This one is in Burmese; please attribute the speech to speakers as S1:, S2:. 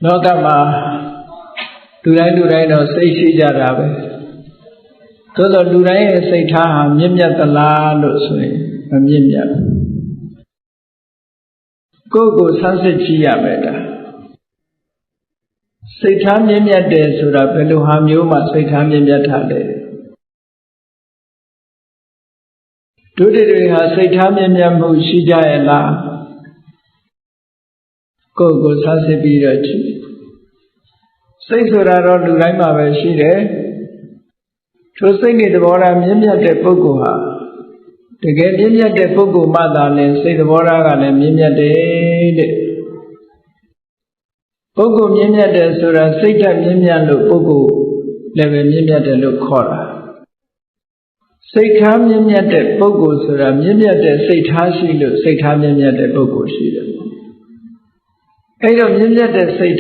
S1: လောကမှာလူတိုင်းတော့စိတ်ရှိကြတာပဲသို့သောလူတိုင်းရဲ့စိတ်ထားဟာမြင့်မြတ်သလားလို့ဆိုရင်မမြင့်မြတ်ကိုယ့်ကိုဆန်းစစ်ကြည့်ရမယ်ဒါစိတ်ထားမြင့်မြတ်တယ်ဆိုတာဘယ်လိုဟာမျိုးမှစိတ်ထားမြင့်မြတ်တာလဲဒုတိယတွေဟာစိတ်ထားမြင့်မြတ်မှုရှိကြရဲ့လားကိုယ့်ကိုဆန်းစစ်ပြီးတော့ကြည့်စိတ်ဆိုတာတော့လူတိုင်းမှာပဲရှိတယ်ထိုစိတ်နဲ့သဘောထားမြင့်မြတ်တဲ့ပုဂ္ဂိုလ်ဟာတကယ်မြင့်မြတ်တဲ့ပုဂ္ဂိုလ်မှသာလဲစိတ်သဘောထားကလည်းမြင့်မြတ်တယ်တဲ့ပုဂ္ဂိုလ်မြင့်မြတ်တယ်ဆိုတာစိတ်ဓာတ်မြင့်မြတ်လို့ပုဂ္ဂိုလ်လည်းပဲမြင့်မြတ်တယ်လို့ခေါ်တာစိတ်ထားမြင့်မြတ်တဲ့ပုဂ္ဂိုလ်ဆိုတာမြင့်မြတ်တဲ့စိတ်ထားရှိလို့စိတ်ထားမြင့်မြတ်တဲ့ပုဂ္ဂိုလ်ရှိတယ်အဲ့တော့မြင့်မြတ်တဲ့စိတ်